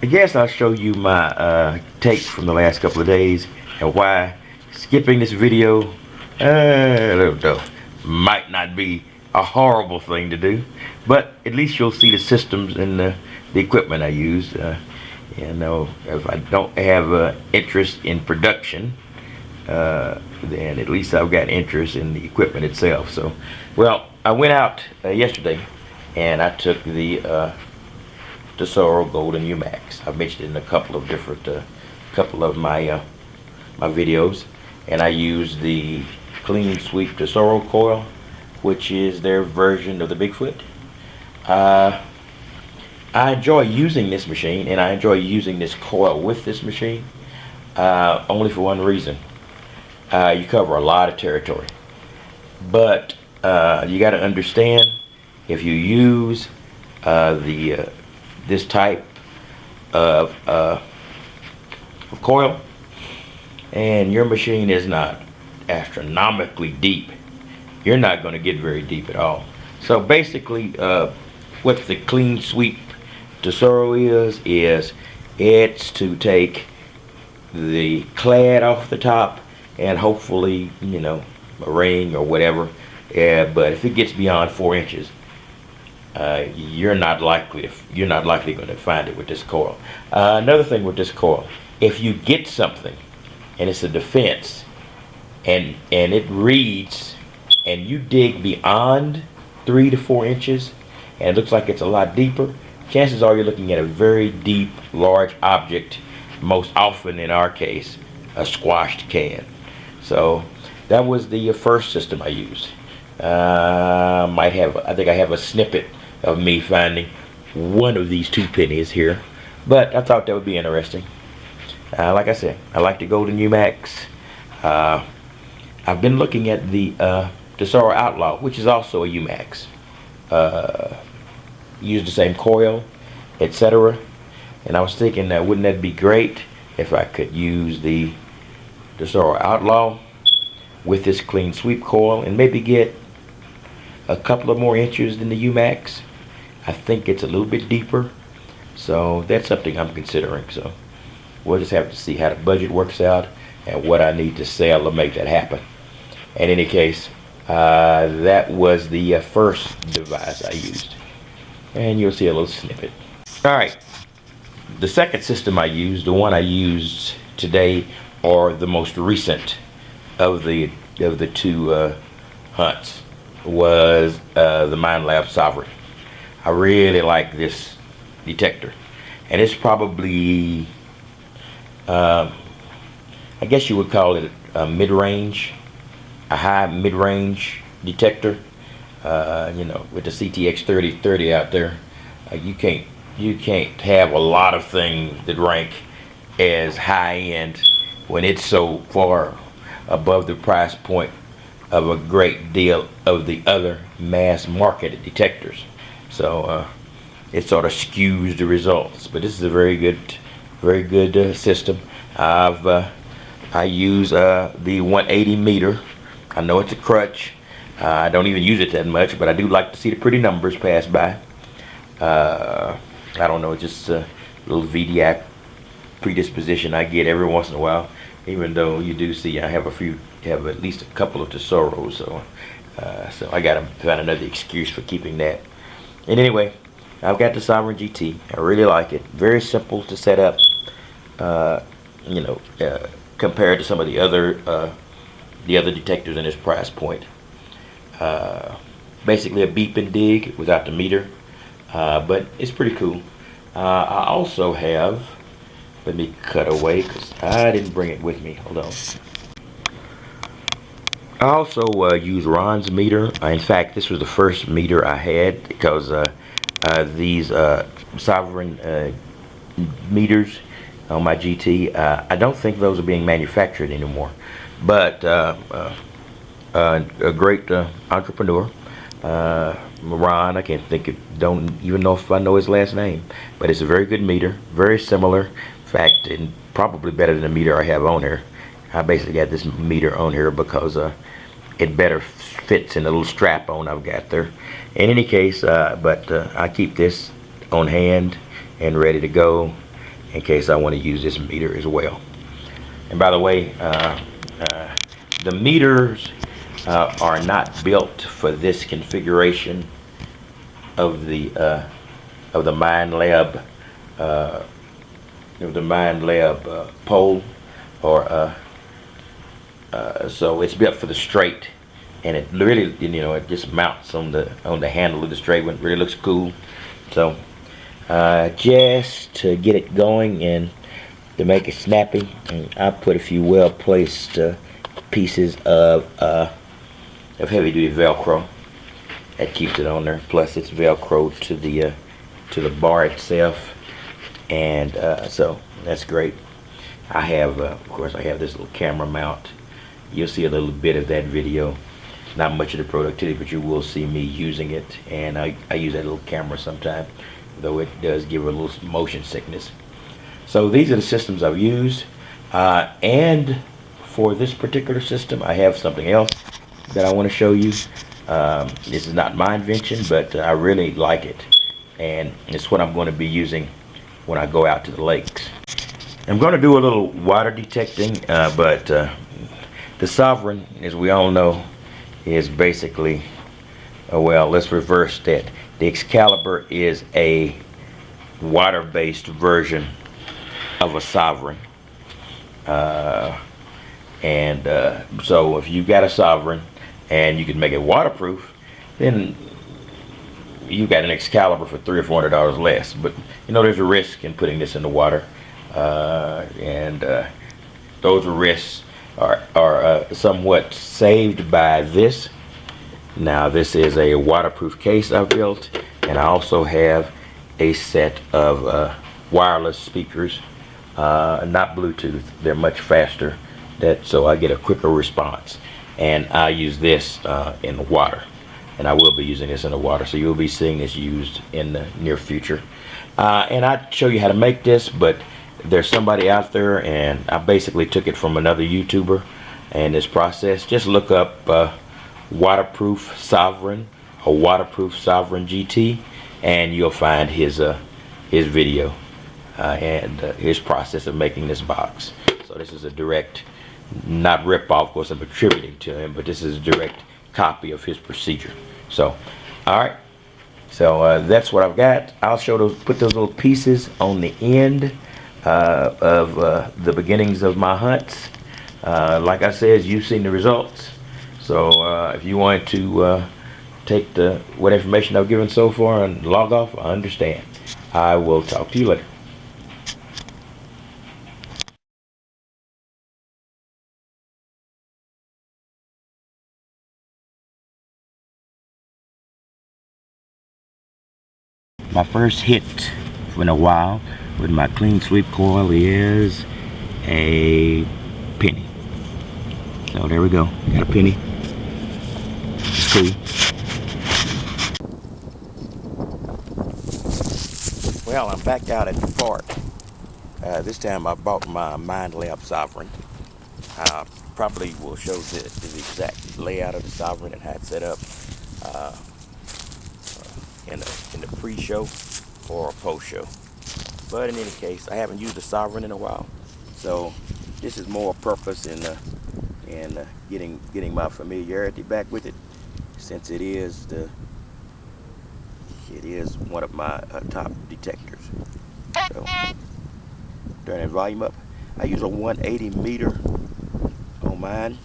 I guess I'll show you my take from the last couple of days and why skipping this video, I don't know, might not be a horrible thing to do, but at least you'll see the systems and the equipment I use. If I don't have interest in production, then at least I've got interest in the equipment itself. So, well, I went out yesterday and I took the Tesoro Golden Umax. I've mentioned it in a couple of different, couple of my my videos, and I used the Clean Sweep Tesoro coil, which is their version of the Bigfoot. I enjoy using this machine, and I enjoy using this coil with this machine, only for one reason. You cover a lot of territory, but you got to understand, if you use this type of coil and your machine is not astronomically deep, you're not going to get very deep at all. So basically, what the Clean Sweep Tesoro is it's to take the clad off the top and hopefully, you know, a ring or whatever. But if it gets beyond 4 inches, you're not likely going to find it with this coil. Another thing with this coil, if you get something and it's a defense and it reads and you dig beyond 3 to 4 inches and it looks like it's a lot deeper, chances are you're looking at a very deep, large object, most often in our case, a squashed can. So that was the first system I used. I think I have a snippet of me finding one of these 2 pennies here, but I thought that would be interesting. Like I said, I like the Golden Umax. I've been looking at the Tesoro Outlaw, which is also a Umax. Use the same coil, etc. And I was thinking that wouldn't that be great if I could use the Tesoro Outlaw with this Clean Sweep coil and maybe get a couple of more inches than the Umax. I think it's a little bit deeper, so that's something I'm considering. So we'll just have to see how the budget works out and what I need to sell to make that happen. In any case, that was the first device I used, and you'll see a little snippet. Alright, the second system I used, the one I used today, or the most recent of the 2 hunts, was the Minelab Sovereign. I really like this detector, and it's probably, I guess you would call it a mid-range, a high mid-range detector. You know, with the CTX 3030 out there, you can't have a lot of things that rank as high end when it's so far above the price point of a great deal of the other mass marketed detectors. So it sort of skews the results. But this is a very good system. I use the 180 meter. I know it's a crutch. I don't even use it that much, but I do like to see the pretty numbers pass by. I don't know, just a little VDAC predisposition I get every once in a while. Even though you do see I have at least a couple of Tesoros, so I gotta find another excuse for keeping that. And anyway, I've got the Sovereign GT. I really like it. Very simple to set up. You know, compared to some of the other detectors in this price point. Basically a beep and dig without the meter, but it's pretty cool. I also have, let me cut away because I didn't bring it with me. Hold on. I also use Ron's meter. In fact, this was the first meter I had because these Sovereign meters on my GT, I don't think those are being manufactured anymore. But a great entrepreneur, Ron, don't even know if I know his last name, but it's a very good meter, very similar, in fact, and probably better than the meter I have on here. I basically got this meter on here because it better fits in the little strap on I've got there. In any case, I keep this on hand and ready to go. in case I want to use this meter as well. And by the way, the meters are not built for this configuration of the Minelab pole, or so it's built for the straight, and it really, it just mounts on the handle of the straight one. It really looks cool. So just to get it going and to make it snappy, I put a few well-placed pieces of heavy-duty Velcro that keeps it on there. Plus, it's Velcro to the bar itself, and so that's great. I have, of course, I have this little camera mount. You'll see a little bit of that video. Not much of the productivity, but you will see me using it, and I use that little camera sometimes, though it does give a little motion sickness. So these are the systems I've used, and for this particular system, I have something else that I want to show you. This is not my invention, but I really like it, and it's what I'm going to be using when I go out to the lakes. I'm going to do a little water detecting, but the Sovereign, as we all know, is basically, well, let's reverse that. The Excalibur is a water-based version of a Sovereign, so if you've got a Sovereign and you can make it waterproof, then you got an Excalibur for $300 or $400 less. But there's a risk in putting this in the water, and those risks are somewhat saved by this. Now, this is a waterproof case I've built, and I also have a set of wireless speakers, not Bluetooth. They're much faster, so I get a quicker response. And I use this in the water, and I will be using this in the water, so you'll be seeing this used in the near future. And I'd show you how to make this, but there's somebody out there, and I basically took it from another YouTuber. And this process, just look up waterproof Sovereign or waterproof Sovereign GT, and you'll find his video and his process of making this box. So this is a direct, not rip-off, of course I'm attributing to him, but this is a direct copy of his procedure. So, all right. So that's what I've got. I'll put those little pieces on the end of the beginnings of my hunts. Like I said, you've seen the results. So if you want to take what information I've given so far and log off, I understand. I will talk to you later. My first hit in a while with my clean sweep coil is a penny. So there we go, got a penny. It's cool. Well, I'm back out at the park. This time I bought my Minelab Sovereign. Probably will show the exact layout of the Sovereign and how it's set up in the pre-show or a post-show. But in any case, I haven't used the Sovereign in a while, so this is more purpose in getting my familiarity back with it, since it is one of my top detectors. So turn that volume up. I use a 180 meter on mine.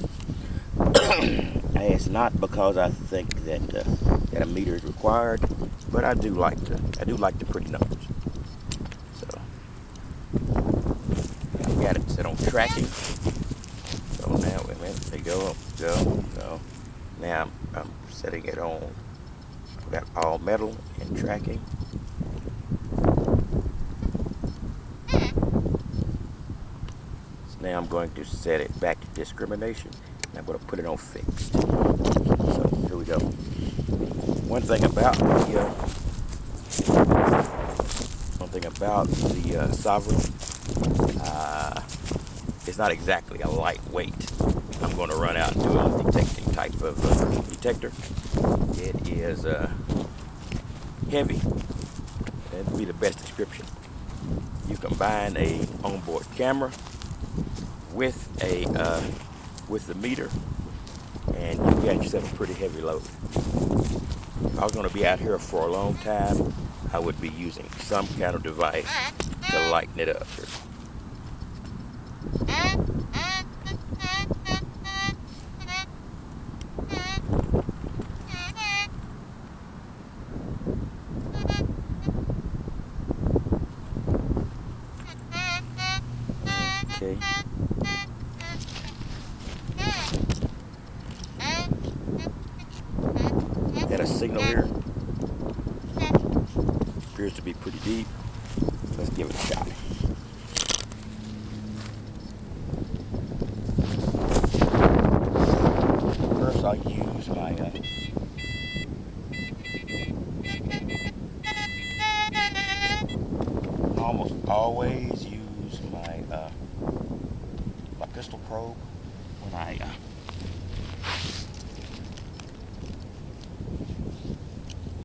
It's not because I think that a meter is required, but I do like the pretty numbers. So I got it set on tracking. So now, wait a minute, there you go. Now I'm setting it on. I've got all metal and tracking. So now I'm going to set it back to discrimination. And I'm going to put it on fixed. So here we go. One thing about the Sovereign, it's not exactly a lightweight. I'm going to run out and do a detecting type of detector. It is heavy. That would be the best description. You combine a onboard camera with the meter, and you got yourself a pretty heavy load. If I was going to be out here for a long time, I would be using some kind of device to lighten it up here. Okay. Got a signal here. Appears to be pretty deep. Let's give it a shot. First, I'll use my almost always use my my pistol probe.